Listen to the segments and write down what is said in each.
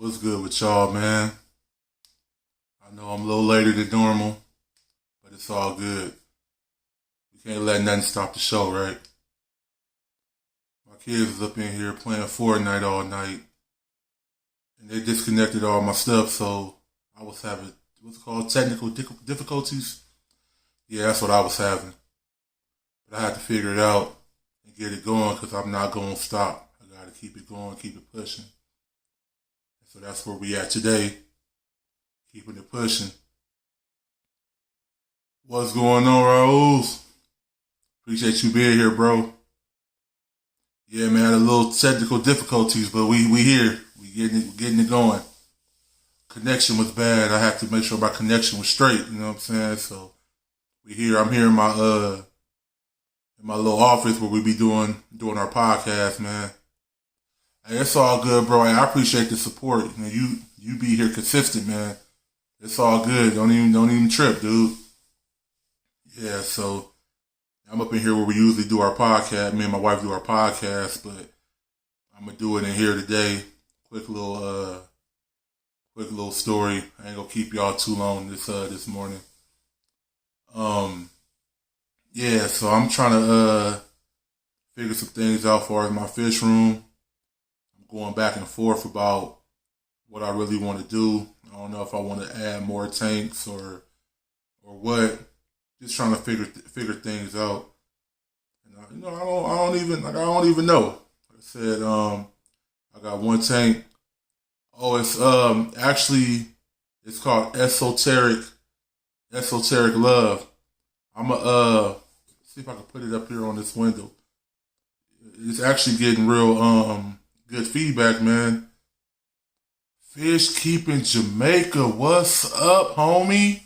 What's good with y'all, man? I know I'm a little later than normal, but it's all good. We can't let nothing stop the show, right? My kids was up in here playing Fortnite all night, and they disconnected all my stuff, so I was having what's called technical difficulties. Yeah, that's what I was having. But I had to figure it out and get it going because I'm not going to stop. I got to keep it going, keep it pushing. So that's where we at today, keeping it pushing. What's going on, Raul? Appreciate you being here, bro. Yeah, man, had a little technical difficulties, but we here. We getting it going. Connection was bad. I had to make sure my connection was straight. You know what I'm saying? So we here. I'm here in my little office where we be doing our podcast, man. Hey, it's all good, bro. Hey, I appreciate the support. You be here consistent, man. It's all good. Don't even trip, dude. Yeah, so I'm up in here where we usually do our podcast. Me and my wife do our podcast, but I'm gonna do it in here today. Quick little story. I ain't gonna keep y'all too long this morning. Yeah, so I'm trying to figure some things out for my fish room. I'm going back and forth about what I really want to do. I don't know if I want to add more tanks or what. Just trying to figure things out. And I don't even know. Like I said, I got one tank. Oh, it's actually it's called Esoteric Love. I'm see if I can put it up here on this window. It's actually getting real good feedback, man. Fish keeping Jamaica, what's up, homie?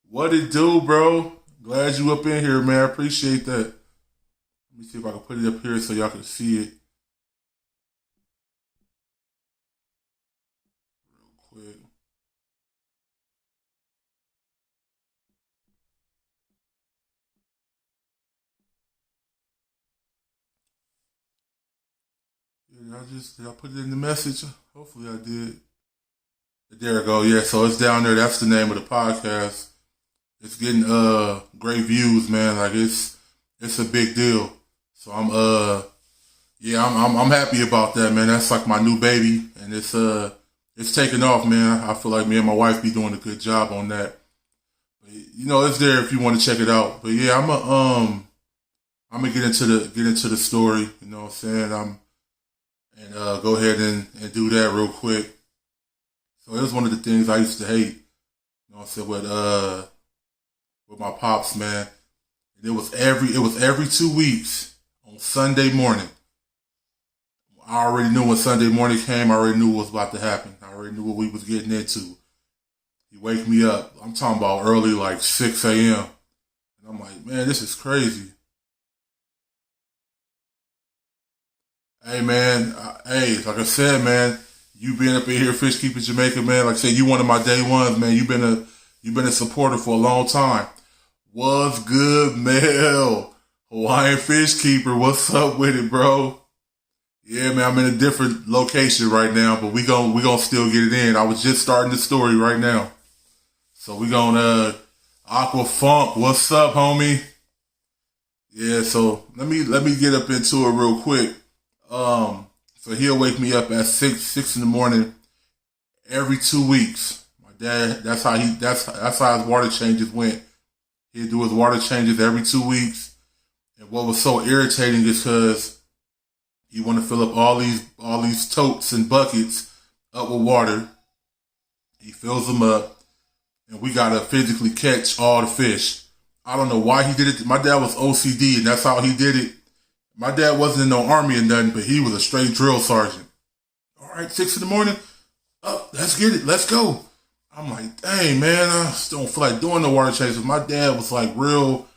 What it do, bro? Glad you up in here, man. I appreciate that. Let me see if I can put it up here so y'all can see it real quick. Yeah, did I put it in the message? Hopefully I did. There we go. Yeah, so it's down there. That's the name of the podcast. It's getting great views, man. Like it's a big deal. So I'm happy about that, man. That's like my new baby, and it's taking off, man. I feel like me and my wife be doing a good job on that. But, it's there if you want to check it out. But yeah, I'm gonna get into the story. You know what I'm saying? Go ahead and do that real quick. So it was one of the things I used to hate. You know what I'm saying, with my pops, man. And it was every 2 weeks on Sunday morning. I already knew when Sunday morning came, I already knew what was about to happen. I already knew what we was getting into. He wake me up. I'm talking about early, like 6 a.m. And I'm like, man, this is crazy. Hey, man. Hey, like I said, man, you been up in here fish keeping Jamaica, man. Like I said, you one of my day ones, man. You've been a supporter for a long time. What's good, Mel? Hawaiian fish keeper. What's up with it, bro? Yeah, man, I'm in a different location right now, but we gonna still get it in. I was just starting the story right now. So we gonna Aqua Funk, what's up, homie? Yeah, so let me get up into it real quick. So he'll wake me up at six in the morning every 2 weeks. My dad, that's how his water changes went. He'd do his water changes every 2 weeks. And what was so irritating is because he want to fill up all these totes and buckets up with water. He fills them up, and we gotta physically catch all the fish. I don't know why he did it. My dad was OCD, and that's how he did it. My dad wasn't in no army or nothing, but he was a straight drill sergeant. All right, 6 in the morning. Up, let's get it. Let's go. I'm like, dang, man, I just don't feel like doing the water changes. My dad was like real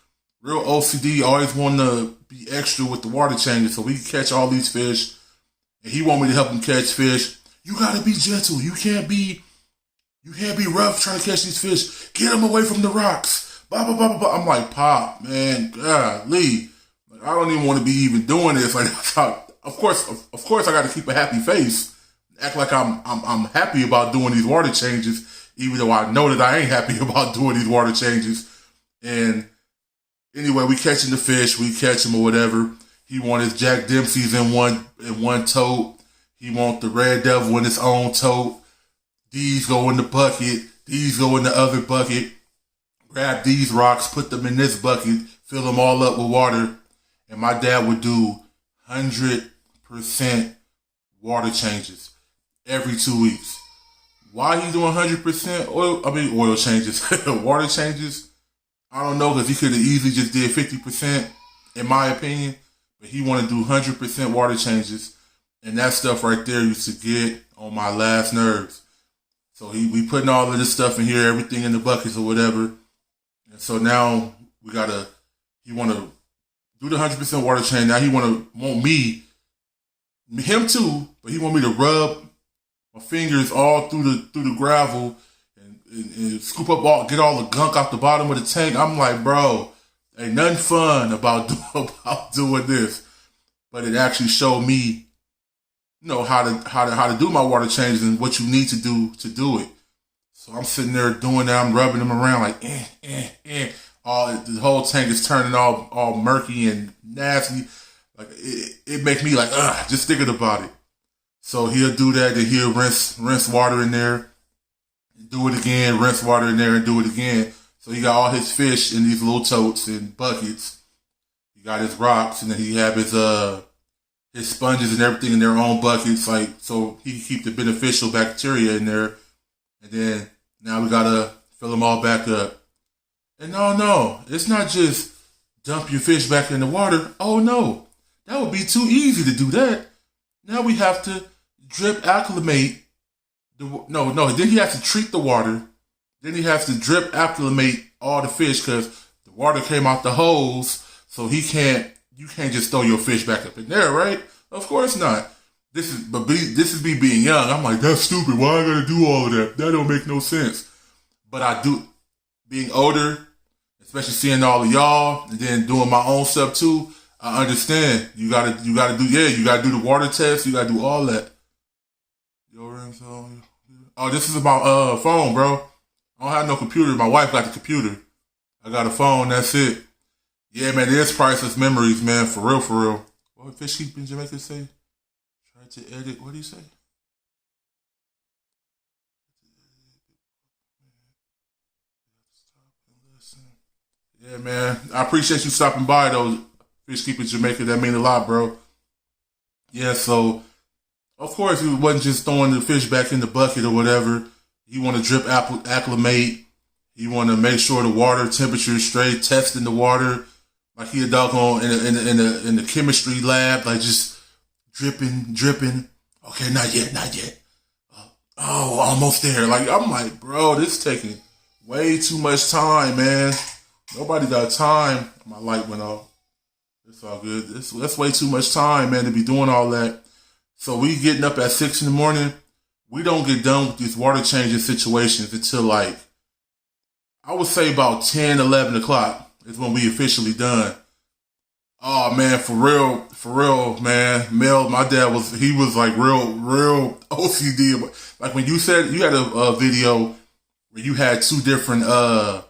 OCD, always wanted to be extra with the water changes so we could catch all these fish. And he wanted me to help him catch fish. You gotta be gentle. You can't be rough trying to catch these fish. Get them away from the rocks. Blah, blah, blah, blah, blah. I'm like, Pop, man, golly. I don't even want to be even doing this. Like, of course, I got to keep a happy face. act like I'm happy about doing these water changes, even though I know that I ain't happy about doing these water changes. And anyway, we catching the fish, we catch him or whatever. He want his Jack Dempsey's in one tote. He want the Red Devil in his own tote. These go in the bucket. These go in the other bucket. Grab these rocks, put them in this bucket, fill them all up with water. And my dad would do 100% water changes every 2 weeks. Why he doing 100% oil changes, water changes? I don't know, because he could have easily just did 50%, in my opinion. But he wanted to do 100% water changes. And that stuff right there used to get on my last nerves. So we putting all of this stuff in here, everything in the buckets or whatever. And so now he want to do the 100% water change. Now he want him too, but he want me to rub my fingers all through the gravel and scoop up get all the gunk off the bottom of the tank. I'm like, bro, ain't nothing fun about doing this. But it actually showed me, how to do my water changes and what you need to do it. So I'm sitting there doing that. I'm rubbing them around like, the whole tank is turning all murky and nasty. Like it makes me like, just thinking about it. So he'll do that. Then he'll rinse water in there, do it again, rinse water in there, and do it again. So he got all his fish in these little totes and buckets. He got his rocks, and then he have his sponges and everything in their own buckets, like so he can keep the beneficial bacteria in there. And then now we gotta fill them all back up. And no, it's not just dump your fish back in the water. Oh no, that would be too easy to do that. Now we have to drip acclimate. Then he has to treat the water. Then he has to drip acclimate all the fish because the water came out the hose. So you can't just throw your fish back up in there, right? Of course not. This is me being young. I'm like, that's stupid. Why I gotta do all of that? That don't make no sense. But I do, being older, especially seeing all of y'all and then doing my own stuff too, I understand. You gotta do the water test. You gotta do all that. Yo, RENZO. Oh, this is my phone, bro. I don't have no computer. My wife got the computer. I got a phone. That's it. Yeah, man, there's priceless memories, man. For real. What Fish Keep in Jamaica say? Try to edit. What do you say? Yeah, man. I appreciate you stopping by, though. Fish Keep in Jamaica. That mean a lot, bro. Yeah, so, of course, he wasn't just throwing the fish back in the bucket or whatever. He want to drip acclimate. He want to make sure the water temperature is straight, testing the water. Like he a doggone in the chemistry lab, like just dripping. Okay, not yet. Oh, almost there. Like I'm like, bro, this is taking way too much time, man. Nobody got time. My light went off. It's all good. That's way too much time, man, to be doing all that. So we getting up at 6 in the morning. We don't get done with these water changing situations until like, I would say about 10, 11 o'clock. Is when we officially done. Oh man, for real, man. Mel, my dad was like real OCD. Like when you said you had a video where you had two different little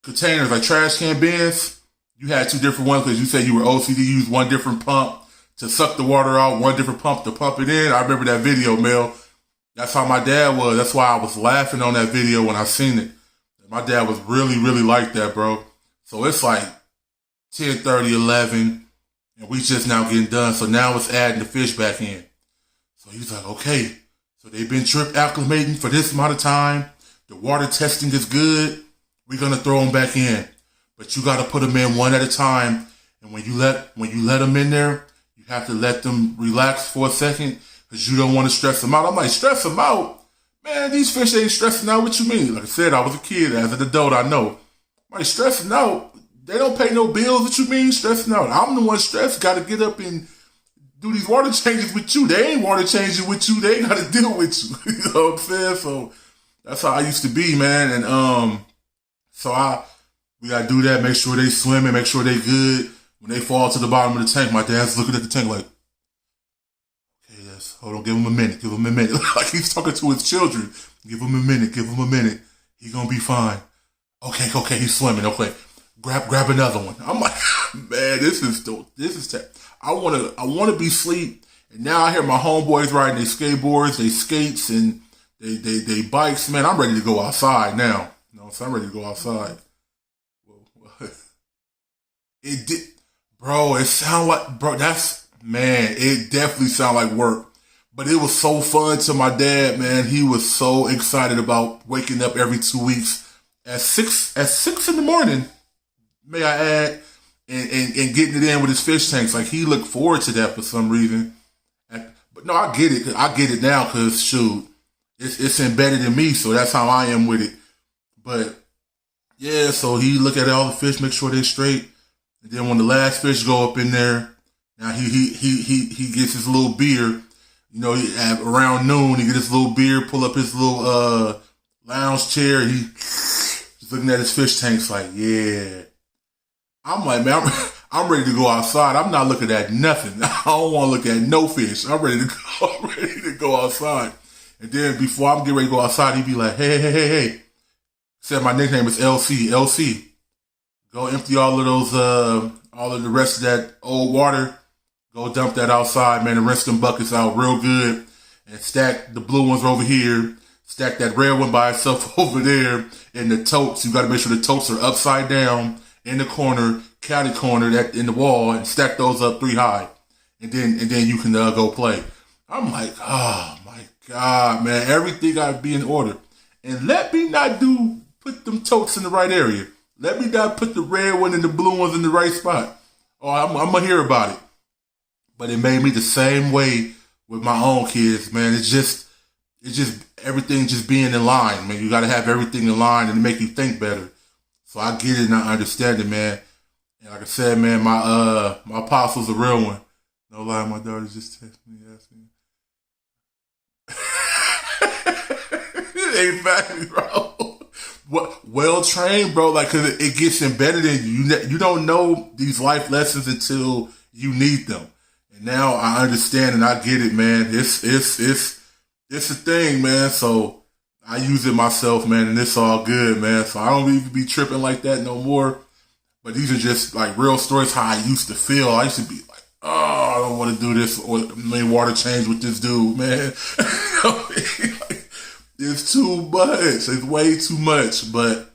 containers, like trash can bins. You had two different ones because you said you were OCD. You used one different pump to suck the water out, one different pump to pump it in. I remember that video, Mel. That's how my dad was. That's why I was laughing on that video when I seen it. My dad was really like that, bro. So it's like 10:30, 11, and we just now getting done. So now it's adding the fish back in. So he's like, okay. So they've been drip acclimating for this amount of time. The water testing is good. We're gonna throw them back in, but you gotta put them in one at a time. And when you let them in there, you have to let them relax for a second because you don't want to stress them out. I'm like, stress them out? Man, these fish ain't stressing out. What you mean? Like I said, I was a kid. As an adult, I know. I'm like, stressing out? They don't pay no bills. What you mean stressing out? I'm the one stressed. Got to get up and do these water changes with you. They ain't water changing with you. They ain't got to deal with you. You know what I'm saying? So that's how I used to be, man. And we got to do that. Make sure they swimming. Make sure they good. When they fall to the bottom of the tank, my dad's looking at the tank like, okay, hold on, give him a minute, give him a minute. Like he's talking to his children. Give him a minute, give him a minute. He gonna be fine. Okay, he's swimming. Okay, grab another one. I'm like, man, this is I wanna be asleep. And now I hear my homeboys riding their skateboards, they skates, and they bikes. Man, I'm ready to go outside now. You know, so I'm ready to go outside. It did, bro. It sound like, bro. It definitely sound like work. But it was so fun to my dad, man. He was so excited about waking up every 2 weeks at six in the morning, may I add, and getting it in with his fish tanks. Like he looked forward to that for some reason. But no, I get it. I get it now because shoot, it's embedded in me. So that's how I am with it. But yeah, so he look at all the fish, make sure they're straight. And then when the last fish go up in there, now he gets his little beer. You know, at around noon, he get his little beer, pull up his little lounge chair. He's looking at his fish tanks like, yeah. I'm like, man, I'm ready to go outside. I'm not looking at nothing. I don't want to look at no fish. I'm ready to go. I'm ready to go outside. And then before I'm getting ready to go outside, he'd be like, hey. Said my nickname is LC. LC, go empty all of those, all of the rest of that old water. Go dump that outside, man, and rinse them buckets out real good. And stack the blue ones over here. Stack that red one by itself over there. And the totes, you got to make sure the totes are upside down in the corner, catty corner, that in the wall, and stack those up 3 high. And then you can go play. I'm like, oh my God, man, everything got to be in order. And let me not put them totes in the right area. Let me not put the red one and the blue ones in the right spot. Oh, I'm going to hear about it. But it made me the same way with my own kids, man. It's just everything just being in line, man. You got to have everything in line and make you think better. So I get it and I understand it, man. And like I said, man, my apostle's a real one. No lie, my daughter just texted me asking. It ain't bad, bro. Well trained, bro. Like, cause it gets embedded in you. You don't know these life lessons until you need them. And now I understand and I get it, man. It's a thing, man. So I use it myself, man, and it's all good, man. So I don't even be tripping like that no more. But these are just like real stories how I used to feel. I used to be like, oh, I don't want to do this or water change with this dude, man. It's too much. It's way too much. But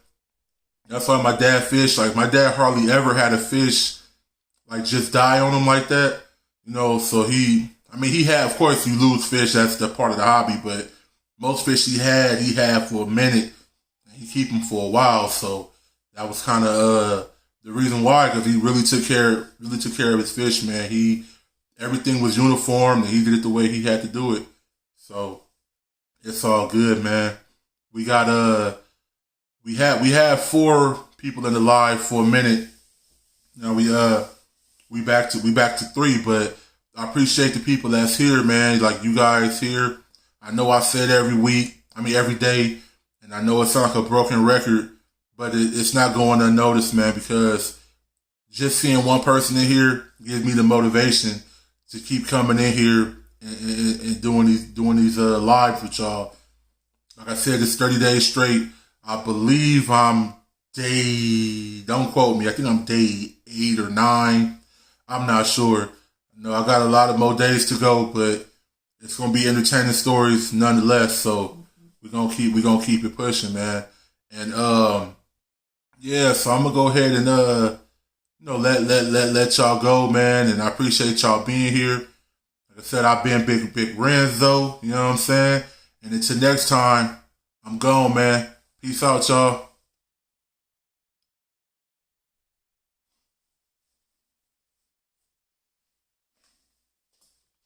that's why my dad fished. Like my dad hardly ever had a fish like just die on him like that. You know, so he had, of course you lose fish, that's the part of the hobby, but most fish he had for a minute, and he keep them for a while, so that was kind of the reason why, because he really took care of his fish, man. Everything was uniform, and he did it the way he had to do it, so it's all good, man. We got we have 4 people in the live for a minute. Now we back to 3, but I appreciate the people that's here, man. Like you guys here. I know I say it every day, and I know it sounds like a broken record, but it's not going unnoticed, man, because just seeing one person in here gives me the motivation to keep coming in here and doing these lives with y'all. Like I said, it's 30 days straight. I believe I'm don't quote me, I think I'm day 8 or 9. I'm not sure. No, I got a lot of more days to go, but it's gonna be entertaining stories nonetheless. So we're gonna keep it pushing, man. And yeah, so I'm gonna go ahead and let y'all go, man. And I appreciate y'all being here. Like I said, I've been big RENZO. You know what I'm saying? And until next time, I'm gone, man. Peace out, y'all.